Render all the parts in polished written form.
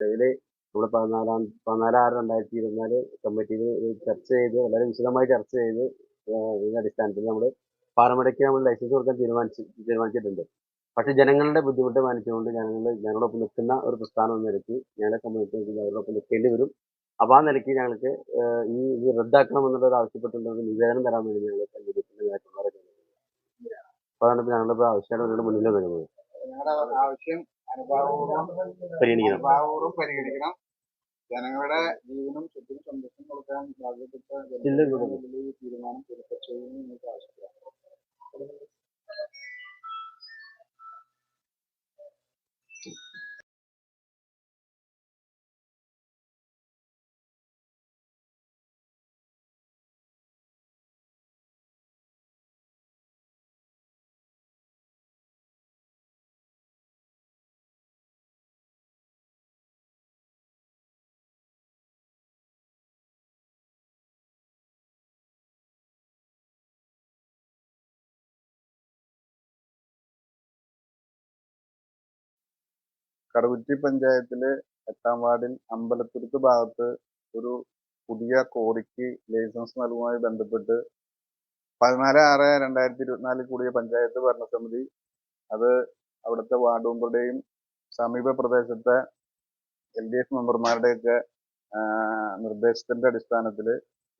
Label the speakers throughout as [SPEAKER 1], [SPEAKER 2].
[SPEAKER 1] ഇതില് നമ്മുടെ 14/6/2024 കമ്മിറ്റിയിൽ ചർച്ച ചെയ്ത് വളരെ വിശദമായി ചർച്ച ചെയ്ത് ഇതിന്റെ അടിസ്ഥാനത്തിൽ നമ്മൾ പാറമടയ്ക്ക് നമ്മൾ ലൈസൻസ് കൊടുക്കാൻ തീരുമാനിച്ചിട്ടുണ്ട്. പക്ഷെ ജനങ്ങളുടെ ബുദ്ധിമുട്ട് മാനിച്ചുകൊണ്ട് ഞങ്ങളോടൊപ്പം നിൽക്കുന്ന ഒരു പ്രസ്ഥാനം എന്ന നിലയ്ക്ക് ഞങ്ങളെ സംബന്ധിച്ച് ഞങ്ങളോടൊപ്പം നിൽക്കേണ്ടി വരും. അപ്പൊ ആ നിലയ്ക്ക് ഞങ്ങൾക്ക് ഇത് റദ്ദാക്കണമെന്നുള്ളത് ആവശ്യപ്പെട്ടുകൊണ്ട് നിവേദനം തരാൻ വേണ്ടി ഞങ്ങൾ നേതാക്കന്മാരൊക്കെ അപ്പൊ അതാണ് ഇപ്പൊ ഞങ്ങളിപ്പോ ആവശ്യമായിട്ട് അവരുടെ മുന്നിൽ വരുന്നത്.
[SPEAKER 2] ഞങ്ങളുടെ ആവശ്യം പരിഗണിക്കണം. ജനങ്ങളുടെ ജീവനും സ്വത്തിനും സംരക്ഷണം കൊടുക്കാൻ ബാധ്യപ്പെട്ട തീരുമാനം പുറപ്പെടുവിക്കണമെന്ന് നിങ്ങൾക്ക് ആവശ്യപ്പെടാം. കടുകുറ്റി പഞ്ചായത്തിലെ 8-ാം വാർഡിൽ അമ്പലത്തുരുത്ത് ഭാഗത്ത് ഒരു പുതിയ ക്വാറിക്ക് ലൈസൻസ് നൽകുന്നതുമായി ബന്ധപ്പെട്ട് 14/6/2024 കൂടിയ പഞ്ചായത്ത് ഭരണസമിതി അത് അവിടുത്തെ വാർഡ് മെമ്പറുടെയും സമീപ പ്രദേശത്തെ LDF മെമ്പർമാരുടെയൊക്കെ നിർദ്ദേശത്തിന്റെ അടിസ്ഥാനത്തിൽ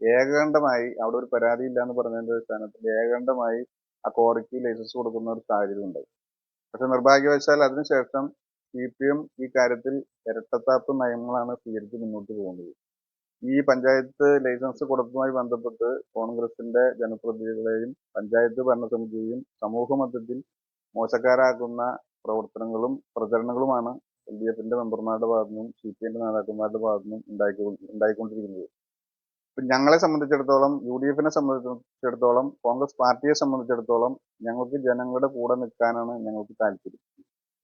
[SPEAKER 2] ഏകകണ്ഠമായി അവിടെ ഒരു പരാതി ഇല്ല എന്ന് പറഞ്ഞതിന്റെ അടിസ്ഥാനത്തിൽ ഏകകണ്ഠമായി ആ ക്വാറിക്ക് ലൈസൻസ് കൊടുക്കുന്ന ഒരു സാഹചര്യം ഉണ്ടായി. പക്ഷെ നിർഭാഗ്യവശാൽ അതിനുശേഷം CPM ഈ കാര്യത്തിൽ ഇരട്ടത്താപ്പ് നയങ്ങളാണ് സ്വീകരിച്ച് മുന്നോട്ട് പോകുന്നത്. ഈ പഞ്ചായത്ത് ലൈസൻസ് കൊടുത്തതുമായി ബന്ധപ്പെട്ട് കോൺഗ്രസിന്റെ ജനപ്രതിനിധികളെയും പഞ്ചായത്ത് ഭരണസമിതിയെയും സമൂഹ മധ്യത്തിൽ മോശക്കാരാക്കുന്ന പ്രവർത്തനങ്ങളും പ്രചരണങ്ങളുമാണ് LDFന്റെ മെമ്പർമാരുടെ ഭാഗത്തുനിന്നും CPMന്റെ നേതാക്കന്മാരുടെ ഭാഗത്തുനിന്നും ഉണ്ടായിക്കൊണ്ടിരിക്കുന്നത്. ഞങ്ങളെ സംബന്ധിച്ചിടത്തോളം, UDFനെ സംബന്ധിച്ചിടത്തോളം, കോൺഗ്രസ് പാർട്ടിയെ സംബന്ധിച്ചിടത്തോളം ഞങ്ങൾക്ക് ജനങ്ങളുടെ കൂടെ നിൽക്കാനാണ് ഞങ്ങൾക്ക് താല്പര്യം.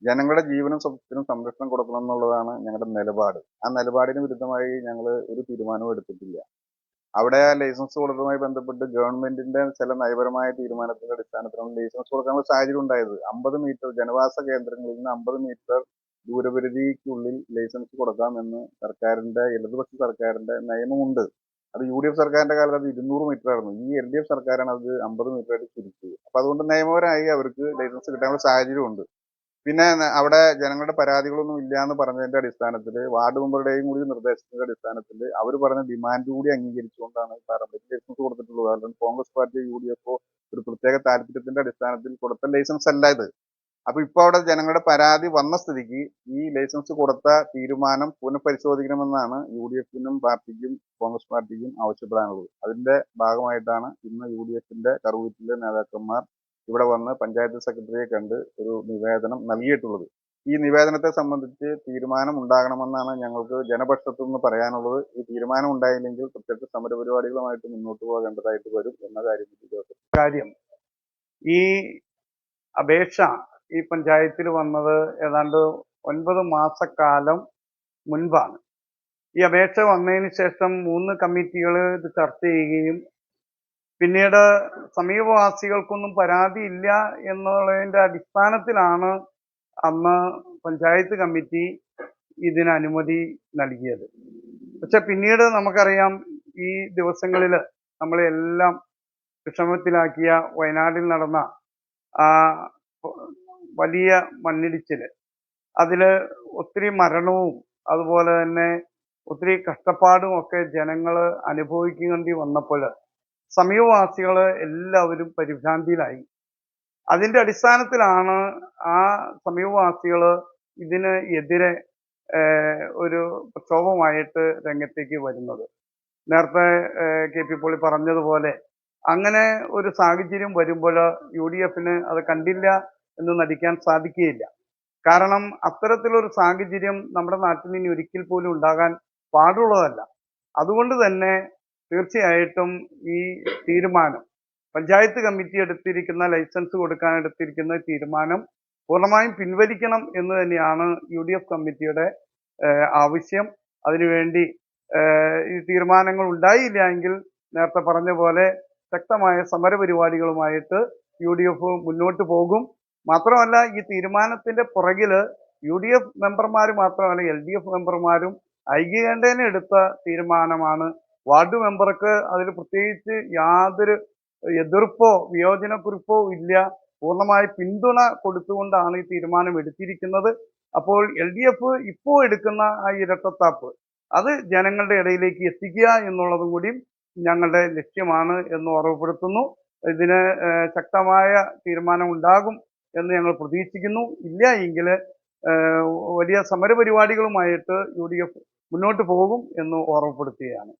[SPEAKER 2] ജനങ്ങളുടെ ജീവനും സ്വത്തിനും സംരക്ഷണം കൊടുക്കണം എന്നുള്ളതാണ് ഞങ്ങളുടെ നിലപാട്. ആ നിലപാടിന് വിരുദ്ധമായി ഞങ്ങൾ ഒരു തീരുമാനവും എടുത്തിട്ടില്ല. അവിടെ ലൈസൻസ് കൊടുത്തതുമായി ബന്ധപ്പെട്ട് ഗവൺമെന്റിന്റെ ചില നയപരമായ തീരുമാനത്തിന്റെ അടിസ്ഥാനത്തിലാണ് ലൈസൻസ് കൊടുക്കാനുള്ള സാഹചര്യം ഉണ്ടായത്. 50 മീറ്റർ ജനവാസ കേന്ദ്രങ്ങളിൽ നിന്ന് 50 മീറ്റർ ദൂരപരിധിക്കുള്ളിൽ ലൈസൻസ് കൊടുക്കാമെന്ന് ഇടതുപക്ഷ സർക്കാരിന്റെ നിയമമുണ്ട്. അത് UDF സർക്കാരിന്റെ കാലത്ത് അത് 200 മീറ്റർ ആയിരുന്നു. ഈ LDF സർക്കാരാണ് അത് 50 മീറ്റർ ആയിട്ട് ചുരുക്കിയത്. അപ്പൊ അതുകൊണ്ട് നിയമപരമായി അവർക്ക് ലൈസൻസ് കിട്ടാനുള്ള സാഹചര്യമുണ്ട്. പിന്നെ അവിടെ ജനങ്ങളുടെ പരാതികളൊന്നും ഇല്ല എന്ന് പറഞ്ഞതിന്റെ അടിസ്ഥാനത്തിൽ വാർഡ് മെമ്പറുടെയും കൂടി നിർദ്ദേശത്തിന്റെ അടിസ്ഥാനത്തിൽ അവർ പറഞ്ഞ ഡിമാൻഡ് കൂടി അംഗീകരിച്ചുകൊണ്ടാണ് പാരമ്പര്യ ലൈസൻസ് കൊടുത്തിട്ടുള്ളത്. അതുകൊണ്ട് കോൺഗ്രസ് പാർട്ടി UDF ഒരു പ്രത്യേക താല്പര്യത്തിന്റെ അടിസ്ഥാനത്തിൽ കൊടുത്ത ലൈസൻസ് അല്ല ഇത്. അപ്പൊ ഇപ്പൊ അവിടെ ജനങ്ങളുടെ പരാതി വന്ന സ്ഥിതിക്ക് ഈ ലൈസൻസ് കൊടുത്ത തീരുമാനം പുനഃപരിശോധിക്കണമെന്നാണ് UDFനും പാർട്ടിക്കും കോൺഗ്രസ് പാർട്ടിക്കും ആവശ്യപ്പെടാനുള്ളത്. അതിന്റെ ഭാഗമായിട്ടാണ് ഇന്ന് UDFന്റെ കറുകുറ്റിയിലെ നേതാക്കന്മാർ ഇവിടെ വന്ന് പഞ്ചായത്ത് സെക്രട്ടറിയെ കണ്ട് ഒരു നിവേദനം നൽകിയിട്ടുള്ളത്. ഈ നിവേദനത്തെ സംബന്ധിച്ച് തീരുമാനം ഉണ്ടാകണമെന്നാണ് ഞങ്ങൾക്ക് ജനപക്ഷത്തു നിന്ന് പറയാനുള്ളത്. ഈ തീരുമാനം ഉണ്ടായില്ലെങ്കിൽ പ്രത്യക്ഷ സമരപരിപാടികളുമായിട്ട് മുന്നോട്ട് പോകേണ്ടതായിട്ട് വരും എന്ന കാര്യം.
[SPEAKER 3] ഈ അപേക്ഷ ഈ പഞ്ചായത്തിൽ വന്നത് ഏതാണ്ട് 9 മാസക്കാലം മുൻപാണ്. ഈ അപേക്ഷ വന്നതിന് ശേഷം 3 കമ്മിറ്റികൾ ഇത് ചർച്ച ചെയ്യുകയും പിന്നീട് സമീപവാസികൾക്കൊന്നും പരാതിയില്ല എന്നുള്ളതിന്റെ അടിസ്ഥാനത്തിലാണ് അന്ന് പഞ്ചായത്ത് കമ്മിറ്റി ഇതിന് അനുമതി നൽകിയത്. പക്ഷെ പിന്നീട് നമുക്കറിയാം, ഈ ദിവസങ്ങളിൽ നമ്മളെല്ലാം വിഷമത്തിലാക്കിയ വയനാട്ടിൽ നടന്ന ആ വലിയ മണ്ണിടിച്ചില്, അതില് ഒത്തിരി മരണവും അതുപോലെ തന്നെ ഒത്തിരി കഷ്ടപ്പാടും ഒക്കെ ജനങ്ങൾ അനുഭവിക്കേണ്ടി വന്നപ്പോൾ സമീപവാസികൾ എല്ലാവരും പരിഭ്രാന്തിയിലായി. അതിന്റെ അടിസ്ഥാനത്തിലാണ് ആ സമീപവാസികൾ ഇതിന് എതിരെ ഒരു പ്രക്ഷോഭമായിട്ട് രംഗത്തേക്ക് വരുന്നത്. നേരത്തെ KP പോളി പറഞ്ഞതുപോലെ അങ്ങനെ ഒരു സാഹചര്യം വരുമ്പോൾ UDFന് അത് കണ്ടില്ല എന്ന് നടിക്കാൻ സാധിക്കുകയില്ല. കാരണം അത്തരത്തിലൊരു സാഹചര്യം നമ്മുടെ നാട്ടിൽ ഇനി ഒരിക്കൽ പോലും ഉണ്ടാകാൻ പാടുള്ളതല്ല. അതുകൊണ്ട് തന്നെ തീർച്ചയായിട്ടും ഈ തീരുമാനം, പഞ്ചായത്ത് കമ്മിറ്റി എടുത്തിരിക്കുന്ന ലൈസൻസ് കൊടുക്കാൻ എടുത്തിരിക്കുന്ന തീരുമാനം പൂർണ്ണമായും പിൻവലിക്കണം എന്ന് തന്നെയാണ് UDF കമ്മിറ്റിയുടെ ആവശ്യം. അതിനുവേണ്ടി ഈ തീരുമാനങ്ങൾ ഉണ്ടായില്ല എങ്കിൽ നേരത്തെ പറഞ്ഞ പോലെ ശക്തമായ സമരപരിപാടികളുമായിട്ട് UDF മുന്നോട്ട് പോകും. മാത്രമല്ല, ഈ തീരുമാനത്തിന്റെ പുറകില് UDF മെമ്പർമാർ മാത്രമല്ല LDF മെമ്പർമാരും ഐക്യകണ്ഠേന എടുത്ത തീരുമാനമാണ്. വാർഡ് മെമ്പർക്ക് അതിൽ പ്രത്യേകിച്ച് യാതൊരു എതിർപ്പോ വിയോജനക്കുറിപ്പോ ഇല്ല. പൂർണ്ണമായി പിന്തുണ കൊടുത്തുകൊണ്ടാണ് ഈ തീരുമാനം എടുത്തിരിക്കുന്നത്. അപ്പോൾ LDF ഇപ്പോൾ എടുക്കുന്ന ആ ഇരട്ടത്താപ്പ് അത് ജനങ്ങളുടെ ഇടയിലേക്ക് എത്തിക്കുക എന്നുള്ളതും കൂടി ഞങ്ങളുടെ ലക്ഷ്യമാണ് എന്ന് ഓർമ്മപ്പെടുത്തുന്നു. ഇതിന് ശക്തമായ തീരുമാനം ഉണ്ടാകും എന്ന് ഞങ്ങൾ പ്രതീക്ഷിക്കുന്നു. ഇല്ല എങ്കിൽ വലിയ സമരപരിപാടികളുമായിട്ട് UDF മുന്നോട്ട് പോകും എന്ന് ഓർമ്മപ്പെടുത്തുകയാണ്.